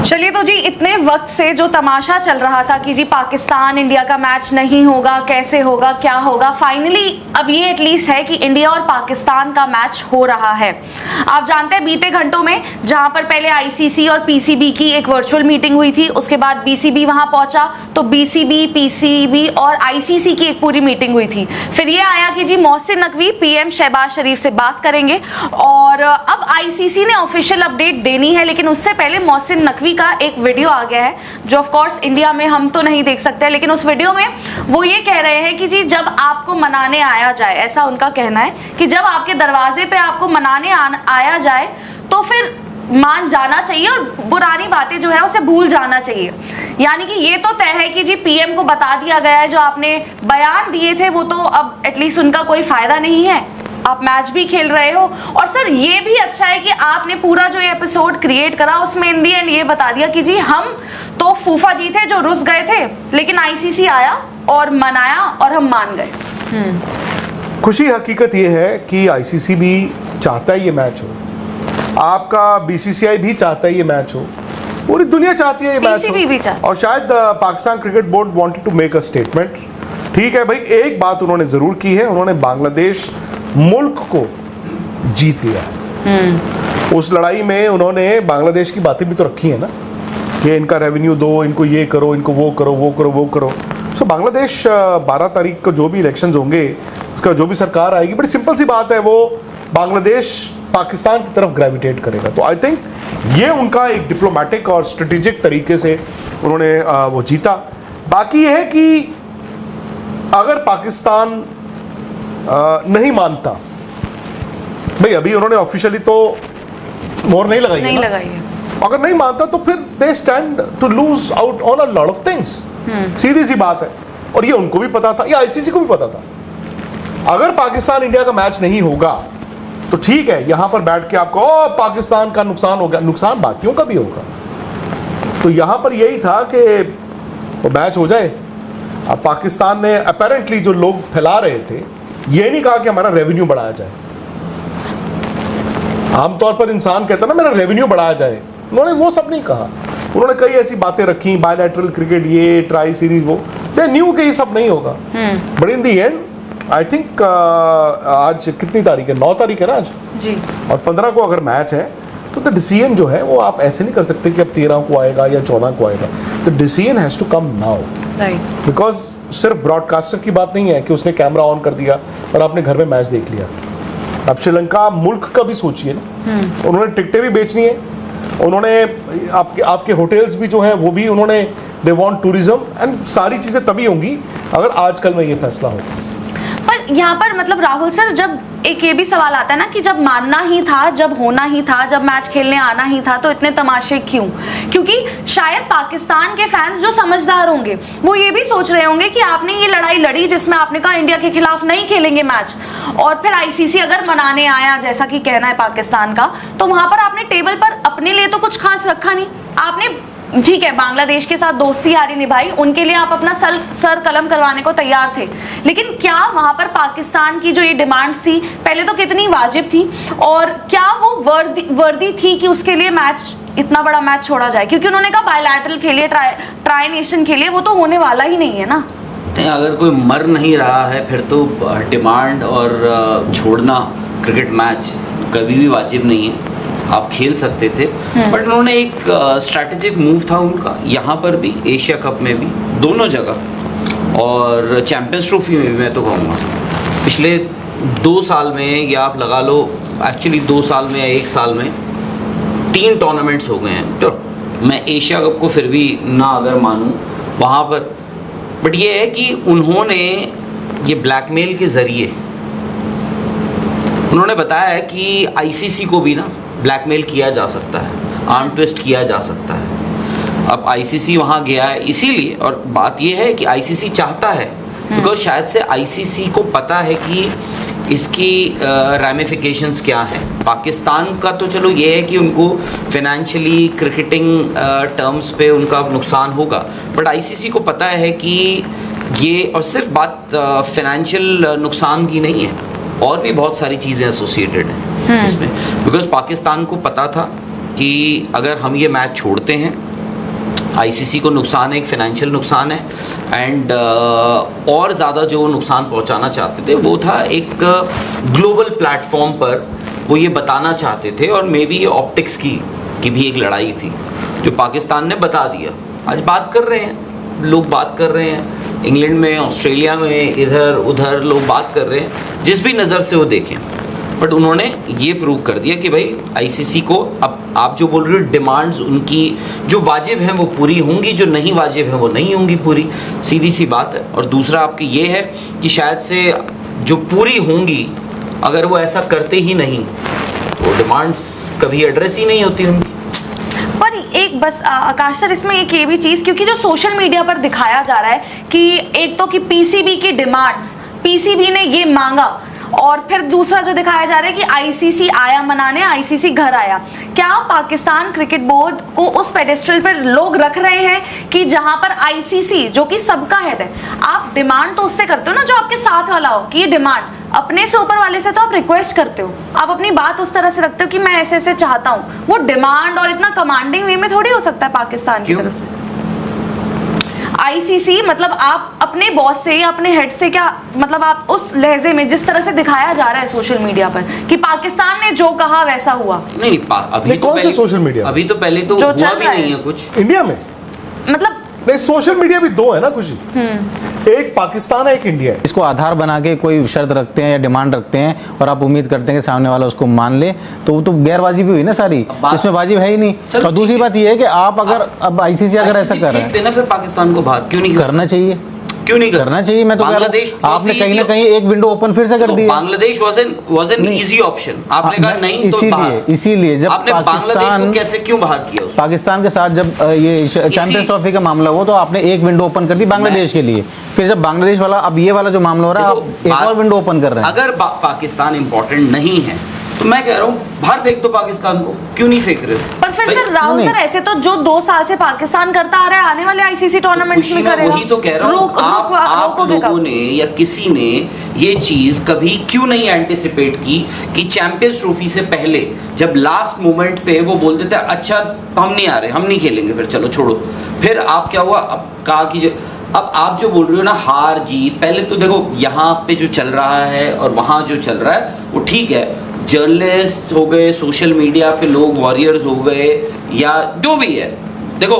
चलिए तो जी, इतने वक्त से जो तमाशा चल रहा था कि जी पाकिस्तान इंडिया का मैच नहीं होगा, कैसे होगा, क्या होगा, फाइनली अब ये एटलीस्ट है कि इंडिया और पाकिस्तान का मैच हो रहा है। आप जानते हैं बीते घंटों में जहां पर पहले आईसीसी और पीसीबी की एक वर्चुअल मीटिंग हुई थी, उसके बाद बीसीबी वहां पहुंचा तो बीसीबी, पीसीबी और आईसीसी की एक पूरी मीटिंग हुई थी। फिर ये आया कि जी मोहसिन नकवी पीएम शहबाज शरीफ से बात करेंगे और अब आईसीसी ने ऑफिशियल अपडेट देनी है, लेकिन उससे पहले मोहसिन नकवी का एक वीडियो आ गया है जो ऑफ कोर्स इंडिया में हम तो नहीं देख सकते, लेकिन उस वीडियो में वो ये कह रहे हैं कि जी जब आपको मनाने आया जाए, ऐसा उनका कहना है कि जब आपके दरवाजे पे आपको मनाने आया जाए तो फिर मान जाना चाहिए और पुरानी बातें जो है उसे भूल जाना चाहिए। यानी कि ये तो तय है कि जी पीएम को बता दिया गया है, जो आपने बयान दिए थे वो तो अब एटलीस्ट उनका कोई फायदा नहीं है, आप मैच भी खेल रहे हो। और सर ये भी अच्छा है कि आपने पूरा जो ये एपिसोड क्रिएट करा उसमें इन दी एंड ये बता दिया कि जी हम तो फूफा जी थे जो रुस गए थे, लेकिन आईसीसी आया और मनाया और हम मान गए। खुशी हकीकत ये है कि आईसीसी भी चाहता है ये मैच हो, आपका बीसीसीआई भी चाहता है ये मैच हो, पूरी दुनिया चाहती है ये मैच हो, भी चाहता। और शायद Pakistan cricket board wanted to make a statement. ठीक है भाई, एक बात उन्होंने जरूर की है, उन्होंने बांग्लादेश मुल्क को जीत लिया। उस लड़ाई में उन्होंने बांग्लादेश की बातें भी तो रखी है ना कि इनका रेवेन्यू दो, इनको ये करो, इनको वो करो, वो करो, वो करो। सो बांग्लादेश 12 तारीख को जो भी इलेक्शंस होंगे, उसका जो भी सरकार आएगी, बड़ी सिंपल सी बात है, वो बांग्लादेश पाकिस्तान की तरफ ग्रेविटेट करेगा। तो आई थिंक ये उनका एक डिप्लोमेटिक और स्ट्रेटेजिक तरीके से उन्होंने वो जीता। बाकी ये है कि अगर पाकिस्तान नहीं मानता, भाई अभी उन्होंने ऑफिशियली तो मोहर नहीं लगाई है, अगर नहीं मानता तो फिर they stand to lose out on a lot of things. सीधी सी बात है, और ये उनको भी पता था, ये आईसीसी को भी पता था। अगर पाकिस्तान इंडिया का मैच नहीं होगा तो ठीक है, यहां पर बैठ के आपको पाकिस्तान का नुकसान हो गया, नुकसान बाकियों का भी होगा। तो यहां पर यही था कि वो मैच हो जाए। अब पाकिस्तान ने अपेरेंटली जो लोग फैला रहे थे, ये नहीं कहा कि हमारा रेवेन्यू बढ़ाया जाए। आमतौर पर इंसान कहता ना मेरा रेवेन्यू बढ़ाया जाए, उन्होंने वो सब नहीं कहा। उन्होंने कई ऐसी बातें रखी, बायलैटरल क्रिकेट, ये ट्राई सीरीज, वो दे न्यू कि ये सब नहीं होगा। But in the and I think आज कितनी तारीख है, 9 तारीख है ना आज जी, और 15 को अगर मैच है तो द डिसीजन जो है वो आप ऐसे नहीं कर सकते कि अब 13 को आएगा या 14 को आएगा। The decision has to come now, right, because सिर्फ ब्रॉडकास्टर की बात नहीं है कि उसने कैमरा ऑन कर दिया और आपने घर में मैच देख लिया। अब श्रीलंका मुल्क का भी सोचिए ना, उन्होंने टिकटें भी बेचनी है, उन्होंने आपके होटल्स भी जो हैं वो भी उन्होंने, दे वांट टूरिज्म, एंड सारी चीज़ें तभी होंगी अगर आजकल में ये फैसला हो। पर यहाँ पर मतलब राहुल सर, जब एक ये भी सवाल आता है ना कि जब मानना ही था, जब होना ही था, जब मैच खेलने आना ही था, तो इतने तमाशे क्यों? क्योंकि शायद पाकिस्तान के फैंस जो समझदार होंगे वो ये भी सोच रहे होंगे कि आपने ये लड़ाई लड़ी जिसमें आपने कहा इंडिया के खिलाफ नहीं खेलेंगे मैच, और फिर आईसीसी अगर मनाने आया, जैसा कि कहना है पाकिस्तान का, तो वहां पर आपने टेबल पर अपने लिए तो कुछ खास रखा नहीं। आपने ठीक है बांग्लादेश के साथ दोस्ती यारी निभाई, उनके लिए आप अपना सर कलम करवाने को तैयार थे, लेकिन क्या वहां पर पाकिस्तान की जो ये डिमांड्स थी पहले तो कितनी वाजिब थी, और क्या वो वर्दी थी कि उसके लिए मैच, इतना बड़ा मैच छोड़ा जाए? क्योंकि उन्होंने कहा बायलैटरल खेलिए, ट्राई नेशन खेलिए, वो तो होने वाला ही नहीं है ना। अगर कोई मर नहीं रहा है फिर तो डिमांड और छोड़ना क्रिकेट मैच कभी भी वाजिब नहीं है, आप खेल सकते थे। बट उन्होंने एक स्ट्रैटेजिक मूव था उनका, यहाँ पर भी, एशिया कप में भी, दोनों जगह, और चैंपियंस ट्रॉफी में भी। मैं तो कहूँगा पिछले 2 साल में, या आप लगा लो एक्चुअली 2 साल में या 1 साल में 3 टूर्नामेंट्स हो गए हैं। तो मैं एशिया कप को फिर भी ना अगर मानूँ वहाँ पर, बट ये है कि उन्होंने ये ब्लैकमेल के ज़रिए उन्होंने बताया है कि आईसीसी को भी ना ब्लैकमेल किया जा सकता है, आर्म ट्विस्ट किया जा सकता है। अब आईसीसी वहाँ गया है इसीलिए, और बात यह है कि आईसीसी चाहता है, बिकॉज शायद से आईसीसी को पता है कि इसकी रैमिफिकेशंस क्या हैं। पाकिस्तान का तो चलो ये है कि उनको फिनेंशियली, क्रिकेटिंग टर्म्स पे उनका नुकसान होगा, बट आईसीसी को पता है कि ये, और सिर्फ बात फिनेंशियल नुकसान की नहीं है, और भी बहुत सारी चीज़ें एसोसिएटेड हैं इसमें। बिकॉज पाकिस्तान को पता था कि अगर हम ये मैच छोड़ते हैं आईसीसी को नुकसान है, एक फाइनेंशियल नुकसान है, एंड और ज़्यादा जो नुकसान पहुंचाना चाहते थे वो था एक ग्लोबल प्लेटफॉर्म पर वो ये बताना चाहते थे, और मे बी ये ऑप्टिक्स की भी एक लड़ाई थी जो पाकिस्तान ने बता दिया। आज बात कर रहे हैं लोग, बात कर रहे हैं इंग्लैंड में, ऑस्ट्रेलिया में, इधर उधर लोग बात कर रहे हैं, जिस भी नज़र से वो देखें, बट उन्होंने ये प्रूव कर दिया कि भाई आईसीसी को, अब आप जो बोल रहे हो डिमांड्स उनकी जो वाजिब हैं वो पूरी होंगी, जो नहीं वाजिब हैं वो नहीं होंगी पूरी, सीधी सी बात है। और दूसरा आपकी ये है कि शायद से जो पूरी होंगी, अगर वो ऐसा करते ही नहीं तो डिमांड्स कभी एड्रेस ही नहीं होती उनकी। पर एक बस आकाश सर, इसमें एक ये भी चीज़, क्योंकि जो सोशल मीडिया पर दिखाया जा रहा है कि एक तो कि पीसीबी की डिमांड्स, पीसीबी ने ये मांगा, और फिर दूसरा जो दिखाया जा रहा है कि आईसीसी आया मनाने, आईसीसी घर आया। क्या पाकिस्तान क्रिकेट बोर्ड को उस पेडेस्ट्रल पर लोग रख रहे हैं कि जहां पर आईसीसी, जो कि सबका हेड है, आप डिमांड तो उससे करते हो ना जो आपके साथ वाला हो, कि ये डिमांड अपने से ऊपर वाले से तो आप रिक्वेस्ट करते हो, आप अपनी बात उस तरह से रखते हो कि मैं ऐसे ऐसे चाहता हूँ। वो डिमांड और इतना कमांडिंग वे में थोड़ी हो सकता है पाकिस्तान की तरफ से। आईसीसी मतलब आप अपने बॉस से या अपने हेड से, क्या मतलब आप उस लहजे में जिस तरह से दिखाया जा रहा है सोशल मीडिया पर कि पाकिस्तान ने जो कहा वैसा हुआ। नहीं, अभी तो कौन सा सोशल मीडिया? अभी तो पहले तो हुआ भी नहीं है कुछ इंडिया में, मतलब नहीं सोशल मीडिया भी दो है ना खुशी, एक पाकिस्तान है एक इंडिया है। इसको आधार बना के कोई शर्त रखते हैं या डिमांड रखते हैं और आप उम्मीद करते हैं कि सामने वाला उसको मान ले, तो वो तो गैरवाजिबी हुई ना सारी, इसमें वाजिब है ही नहीं। और दूसरी बात ये है कि आप अगर अब आईसीसी अगर ऐसा कर रहे हैं, फिर पाकिस्तान को बाहर क्यों नहीं करना चाहिए? क्यों नहीं करना चाहिए? मैं तो कह रहा हूं, आपने कहीं ना कहीं एक विंडो ओपन फिर से कर दी। Bangladesh was an easy option, आपने कहा नहीं तो इसीलिए जब आपने बांग्लादेश को कैसे क्यों बाहर किया? पाकिस्तान के साथ जब ये चैंपियंस ट्रॉफी का मामला हुआ तो आपने एक विंडो ओपन कर दी बांग्लादेश के लिए, फिर जब बांग्लादेश वाला, अब ये वाला जो मामला हो रहा है, आप एक और विंडो ओपन कर रहे हैं। अगर पाकिस्तान इंपॉर्टेंट नहीं है तो मैं कह रहा हूँ बाहर फेंक दो पाकिस्तान को, क्यों नहीं फेंक रहे? पर फिर सर राहुल सर, ऐसे तो जो 2 साल से पाकिस्तान करता आ रहा है, आने वाले आईसीसी टूर्नामेंट्स में करेगा। वही तो कह रहा हूँ, आप लोगों ने या किसी ने ये चीज कभी क्यों नहीं एंटिसिपेट की कि चैंपियंस ट्रॉफी से पहले जब लास्ट मोमेंट पे वो बोलते थे अच्छा हम नहीं आ रहे, हम नहीं खेलेंगे, फिर चलो छोड़ो, फिर आप क्या हुआ, अब कहा कि अब आप जो बोल रहे हो ना हार जीत, पहले तो देखो यहाँ पे जो चल रहा है और वहाँ जो चल रहा है वो ठीक है, जर्नलिस्ट हो गए, सोशल मीडिया पे लोग वॉरियर्स हो गए या जो भी है, देखो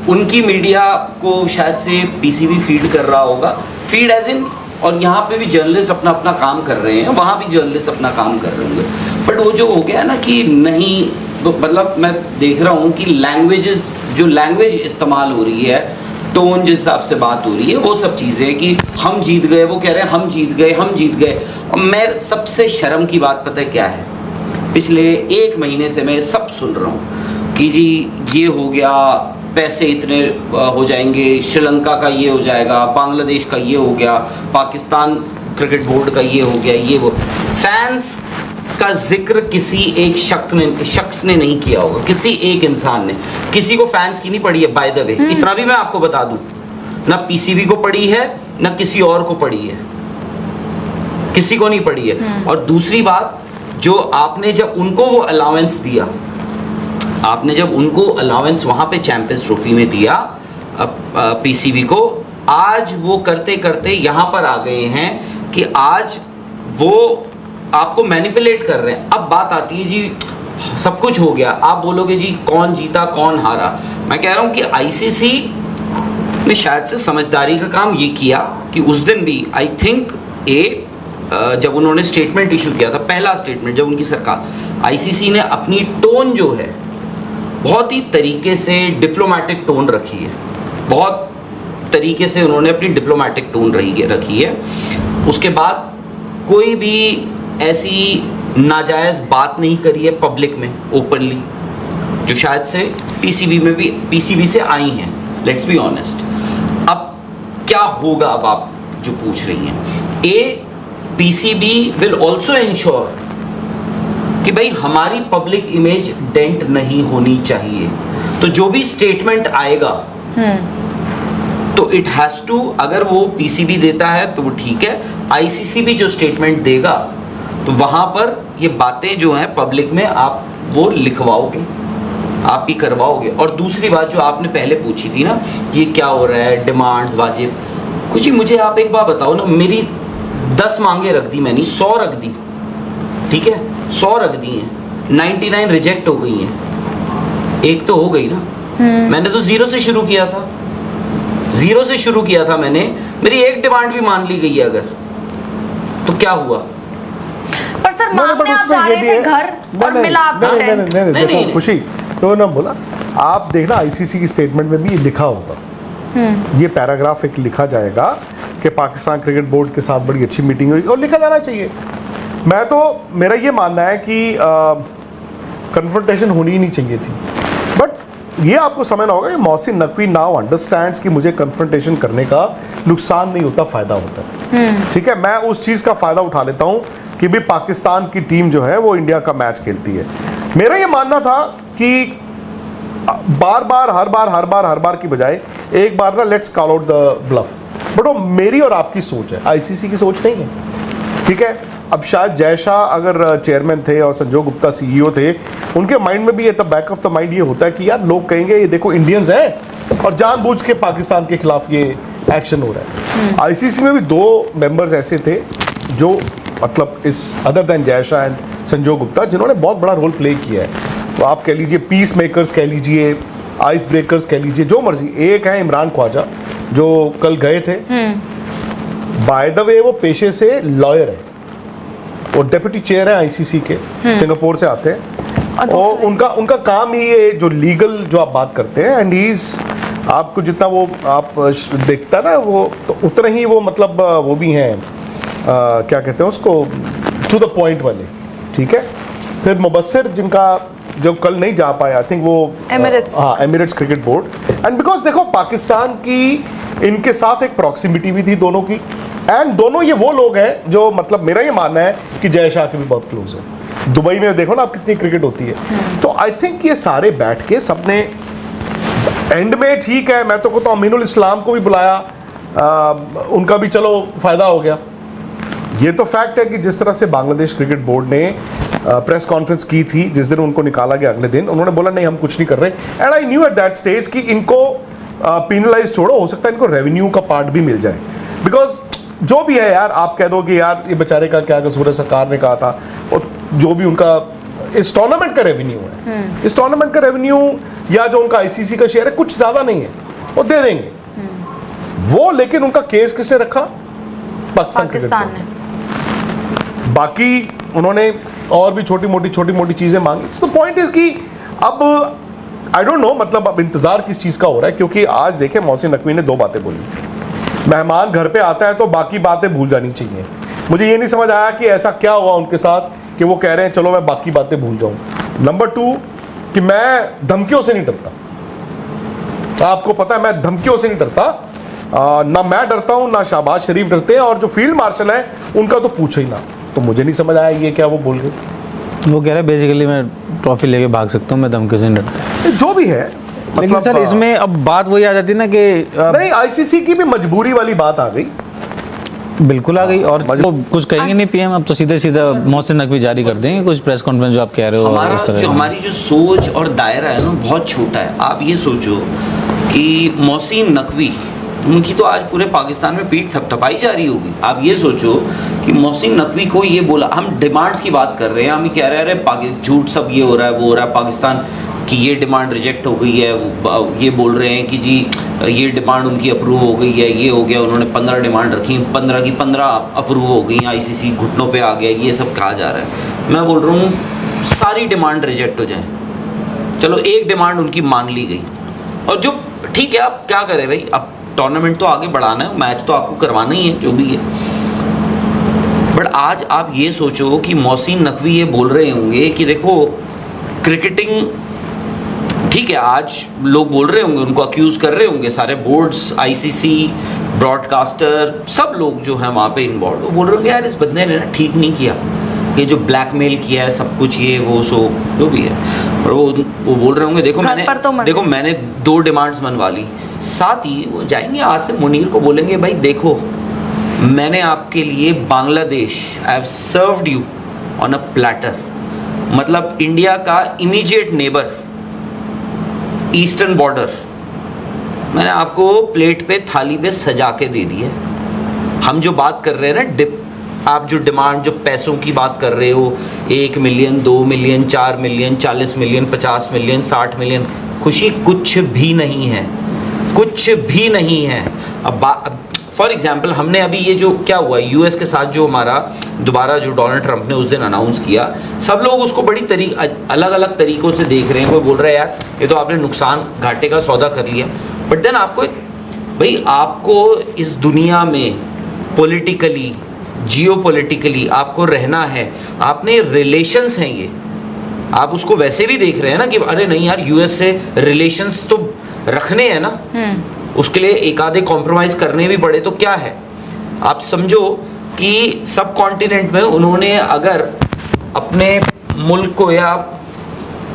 उनकी मीडिया को शायद से पीसीबी फीड कर रहा होगा, फीड एज इन, और यहाँ पे भी जर्नलिस्ट अपना अपना काम कर रहे हैं, वहाँ भी जर्नलिस्ट अपना काम कर रहे होंगे, बट वो जो हो गया ना कि नहीं, तो मतलब मैं देख रहा हूँ कि लैंग्वेजेस, जो लैंग्वेज इस्तेमाल हो रही है, टोन जिस हिसाब से बात हो रही है, वो सब चीज़ें कि हम जीत गए, वो कह रहे हैं हम जीत गए, हम जीत गए। और मैं सबसे शर्म की बात पता है क्या है, पिछले 1 महीने से मैं सब सुन रहा हूँ कि जी ये हो गया, पैसे इतने हो जाएंगे, श्रीलंका का ये हो जाएगा, बांग्लादेश का ये हो गया, पाकिस्तान क्रिकेट बोर्ड का ये हो गया, ये वो। फैंस का जिक्र किसी एक शख्स ने नहीं किया होगा, किसी एक इंसान ने, किसी को फैंस की नहीं पड़ी है बाय द वे, इतना भी मैं आपको बता दूं, ना पीसीबी को पड़ी है ना किसी और को पड़ी है, किसी को नहीं पड़ी है। और दूसरी बात, जो आपने जब उनको वो अलाउंस दिया, आपने जब उनको अलाउंस वहां पे चैंपियंस ट्रॉफी में दिया पीसीबी को, आज वो करते करते यहां पर आ गए हैं कि आज वो आपको मैनिपुलेट कर रहे हैं। अब बात आती है जी सब कुछ हो गया, आप बोलोगे जी कौन जीता कौन हारा। मैं कह रहा हूं कि आईसीसी ने शायद से समझदारी का काम ये किया कि उस दिन भी आई थिंक जब उन्होंने स्टेटमेंट इशू किया था, पहला स्टेटमेंट जब उनकी सरकार, आईसीसी ने अपनी टोन जो है बहुत ही तरीके से डिप्लोमेटिक टोन रखी है, बहुत तरीके से उन्होंने अपनी डिप्लोमेटिक टोन रखी है। उसके बाद कोई भी ऐसी नाजायज़ बात नहीं करी है पब्लिक में ओपनली, जो शायद से पीसीबी से आई हैं, लेट्स बी ऑनेस्ट। अब क्या होगा, अब आप जो पूछ रही हैं, पीसीबी विल ऑल्सो इंश्योर कि भाई हमारी पब्लिक इमेज डेंट नहीं होनी चाहिए, तो जो भी स्टेटमेंट आएगा तो इट हैज टू, अगर वो पीसीबी देता है तो वो ठीक है, आईसीसी भी जो स्टेटमेंट देगा तो वहां पर ये बातें जो हैं पब्लिक में आप वो लिखवाओगे, आप ये करवाओगे? और दूसरी बात जो आपने पहले पूछी थी ना कि ये क्या हो रहा है, डिमांड्स वाजिब, खुशी मुझे आप एक बात बताओ ना, मेरी 10 मांगे रख दी मैंने, 100 रख दी, ठीक है, 100 रख दी हैं, 99 रिजेक्ट हो गई हैं, एक तो हो गई ना। मैंने तो 0 से शुरू किया था, 0 से शुरू किया था मैंने, मेरी एक डिमांड भी मान ली गई है अगर, तो क्या हुआ? पर सर मांगने आप जा रहे थे घर और मिला आपको टेंट। नहीं देखो खुशी, तो ना बोला आप देखना आईसीसी की स्टेटमेंट में भी ये लिखा होगा, ये पैराग्राफ एक लिखा जाएगा कि पाकिस्तान क्रिकेट बोर्ड के साथ बड़ी अच्छी मीटिंग हुई, और लिखा जाना चाहिए। मैं तो, मेरा ये मानना है कि कन्फ्रंटेशन होनी ही नहीं चाहिए थी, बट ये आपको समझना होगा कि मोहसिन नकवी नाउ अंडरस्टैंड्स कि मुझे कन्फ्रंटेशन करने का नुकसान नहीं होता, फायदा होता है। ठीक है, मैं उस चीज़ का फायदा उठा लेता हूँ कि भी पाकिस्तान की टीम जो है वो इंडिया का मैच खेलती है। मेरा ये मानना था कि हर बार की बजाय एक बार ना let's call out the bluff, but वो मेरी और आपकी सोच है, आईसीसी की सोच नहीं है। ठीक है, अब शायद जय शाह अगर चेयरमैन थे और संजय गुप्ता सीईओ थे, उनके माइंड में भी ये बैक ऑफ द माइंड ये होता है कि यार लोग कहेंगे ये देखो इंडियंस हैं और जानबूझ के पाकिस्तान के खिलाफ ये एक्शन हो रहा है। आईसीसी में भी 2 मेंबर्स ऐसे थे जो मतलब इस other than Jay Shah and Sanjay Gupta जिन्होंने बहुत बड़ा रोल प्ले किया है। तो आप कह लीजिए पीस मेकर्स, कह लीजिए आइस ब्रेकर्स, कह लीजिए जो मर्जी। एक है इमरान ख्वाजा जो कल गए थे, बाय द वे वो पेशे से लॉयर है और डेप्यूटी चेयर है आईसीसी के, सिंगापुर से आते हैं और उनका काम ही ये जो लीगल जो आप बात करते हैं, एंड ही इज आपको जितना वो आप देखता ना वो तो उतना ही वो मतलब वो भी हैं क्या कहते हैं उसको, टू द पॉइंट वाले। ठीक है, फिर मुबस्सिर जिनका जो कल नहीं जा पाया, आई थिंक वो Emirates cricket board. And because देखो पाकिस्तान की इनके साथ एक प्रॉक्सिमिटी भी थी दोनों की, एंड दोनों ये वो लोग हैं जो मतलब मेरा ये मानना है कि जय शाह के भी बहुत क्लोज है। दुबई में देखो ना आप कितनी क्रिकेट होती है। तो आई थिंक ये सारे बैठ के सबने एंड में, ठीक है मैं तो कहता हूँ अमीनुल इस्लाम को भी बुलाया, उनका भी चलो फायदा हो गया। ये तो फैक्ट है कि जिस तरह से बांग्लादेश क्रिकेट बोर्ड ने प्रेस कॉन्फ्रेंस की थी जिस दिन उनको निकाला गया, अगले दिन उन्होंने बोला नहीं हम कुछ नहीं कर रहे, and I knew at that stage कि इनको पेनलाइज छोड़ो, हो सकता है इनको रेवेन्यू का पार्ट भी मिल जाए। बिकॉज जो भी है यार, आप कह दो कि यार ये बेचारे का क्या कसूर है, सरकार ने कहा था, और जो भी उनका इस टूर्नामेंट का रेवेन्यू है, इस टूर्नामेंट का रेवेन्यू या जो उनका आईसीसी का शेयर है कुछ ज्यादा नहीं है, वो दे देंगे वो। लेकिन उनका केस किसने रखा? पाकिस्तान ने। बाकी उन्होंने और भी छोटी मोटी चीजें मांगी। तो पॉइंट इज कि अब आई डोंट नो, मतलब अब इंतजार किस चीज का हो रहा है, क्योंकि आज देखें मोहसिन नकवी ने 2 बातें बोली। मेहमान घर पे आता है तो बाकी बातें भूल जानी चाहिए। मुझे ये नहीं समझ आया कि ऐसा क्या हुआ उनके साथ कि वो कह रहे हैं चलो मैं बाकी बातें भूल जाऊं। नंबर 2 कि मैं धमकियों से नहीं डरता, आपको पता है मैं धमकियों से नहीं डरता, ना मैं डरता हूं ना शहबाज शरीफ डरते हैं, और जो फील्ड मार्शल है उनका तो पूछो ही ना। तो मुझे नहीं समझ आया ये क्या वो बोल रहे। वो कह रहे हैं बेसिकली मैं ट्रॉफी लेके भाग सकता हूँ, मैं धमकियों से नहीं डरता। जो भी है लेकिन सर इसमें अब बात वही आ जाती है ना कि नहीं, आईसीसी की भी मजबूरी वाली बात आ गई, बिल्कुल आ गई। और वो कुछ कहेंगे नहीं पीएम, अब तो सीधे सीधा मोहसिन नकवी जारी कर देंगे कुछ प्रेस कॉन्फ्रेंस जो आप कह रहे हो। हमारी जो सोच और दायरा है ना बहुत छोटा है। आप ये सोचो कि मोहसिन नकवी, उनकी तो आज पूरे पाकिस्तान में पीठ थपथपाई जा रही होगी। आप ये सोचो कि मोहसिन नकवी को ये बोला, हम डिमांड्स की बात कर रहे हैं, हम ये कह रहे हैं अरे झूठ सब ये हो रहा है वो हो रहा है, पाकिस्तान की ये डिमांड रिजेक्ट हो गई है, ये बोल रहे हैं कि जी ये डिमांड उनकी अप्रूव हो गई है, ये हो गया, उन्होंने 15 डिमांड रखी, 15 की 15 अप्रूव हो गई, आईसीसी घुटनों पे आ गया, ये सब कहा जा रहा है। मैं बोल रहा हूँ सारी डिमांड रिजेक्ट हो जाए, चलो एक डिमांड उनकी मान ली गई, और जो ठीक है आप क्या करें भाई, अब टूर्नामेंट तो आगे बढ़ाना है, मैच तो आपको करवाना ही है जो भी है। बट आज आप ये सोचो कि मोहसिन नकवी ये बोल रहे होंगे कि देखो क्रिकेटिंग ठीक है, आज लोग बोल रहे होंगे, उनको अक्यूज कर रहे होंगे सारे बोर्ड्स, आईसीसी, ब्रॉडकास्टर, सब लोग जो हैं वहाँ पे इन्वॉल्व, वो बोल रहे होंगे यार इस बंदे ने ना ठीक नहीं किया, ये जो ब्लैकमेल किया है सब कुछ ये वो सो जो भी है। और वो बोल रहे होंगे देखो मैंने 2 डिमांड्स मनवा ली। साथ ही वो जाएंगे आसिम मुनीर को बोलेंगे भाई देखो मैंने आपके लिए Bangladesh, I have served you on a platter, मतलब इंडिया का इमीडिएट नेबर ईस्टर्न बॉर्डर मैंने आपको प्लेट पे थाली पे सजा के दे दी है। हम जो बात कर रहे हैं ना आप जो डिमांड, जो पैसों की बात कर रहे हो, 1 million, 2 million, 4 million, 40 million, 50 million, 60 million, खुशी कुछ भी नहीं है, कुछ भी नहीं है। अब फॉर एग्जाम्पल हमने अभी ये जो क्या हुआ यूएस के साथ जो हमारा दोबारा जो डोनाल्ड ट्रंप ने उस दिन अनाउंस किया, सब लोग उसको बड़ी अलग अलग तरीक़ों से देख रहे हैं। कोई बोल रहा है यार ये तो आपने नुकसान घाटे का सौदा कर लिया, बट देन आपको इस दुनिया में पॉलिटिकली, जियोपॉलिटिकली आपको रहना है, आपने रिलेशंस हैं ये, आप उसको वैसे भी देख रहे हैं ना कि अरे नहीं यार यूएस से रिलेशंस तो रखने हैं ना, उसके लिए एक आधे कॉम्प्रोमाइज करने भी पड़े तो क्या है। आप समझो कि सब कॉन्टिनेंट में उन्होंने अगर अपने मुल्क को या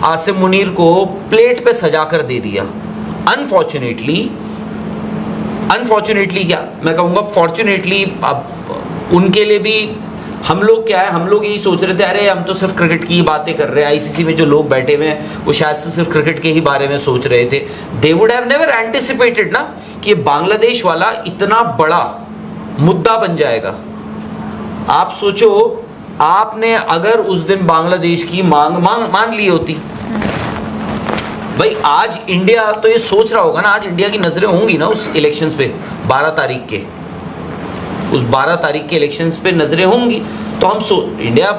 आसिम मुनीर को प्लेट पे सजा कर दे दिया, अनफॉर्चुनेटली क्या मैं कहूँगा, फॉर्चुनेटली अब उनके लिए भी हम लोग क्या है, हम लोग यही सोच रहे थे अरे हम तो सिर्फ क्रिकेट की ही बातें कर रहे हैं, आईसीसी में जो लोग बैठे हुए हैं वो शायद से सिर्फ क्रिकेट के ही बारे में सोच रहे थे। They would have never anticipated ना कि ये बांग्लादेश वाला इतना बड़ा मुद्दा बन जाएगा। आप सोचो, आपने अगर उस दिन बांग्लादेश की मांग मान ली होती, भाई आज इंडिया तो ये सोच रहा होगा ना, आज इंडिया की नजरें होंगी ना उस इलेक्शंस पे 12 तारीख के, उस 12 तारीख के इलेक्शंस पे नजरें होंगी, तो हम इंडिया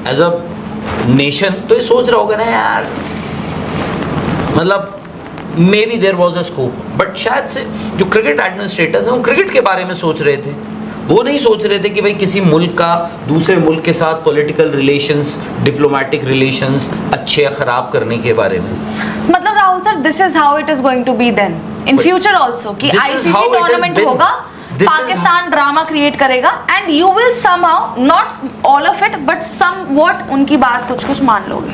एज अ नेशन तो ये सोच रहा होगा ना यार, मतलब maybe there was a scope, but शायद से जो क्रिकेट एडमिनिस्ट्रेटर्स हैं वो क्रिकेट के बारे में सोच रहे थे, वो नहीं सोच रहे थे कि भाई किसी मुल्क का दूसरे मुल्क के साथ पॉलिटिकल रिलेशंस, डिप्लोमेटिक रिलेशंस अच्छे या खराब करने के बारे में। मतलब Rahul sir, this is how it is going to be then in future also कि आईसीसी टूर्नामेंट होगा, पाकिस्तान ड्रामा क्रिएट करेगा and you will somehow, not all of it but somewhat उनकी बात कुछ मान लोगे।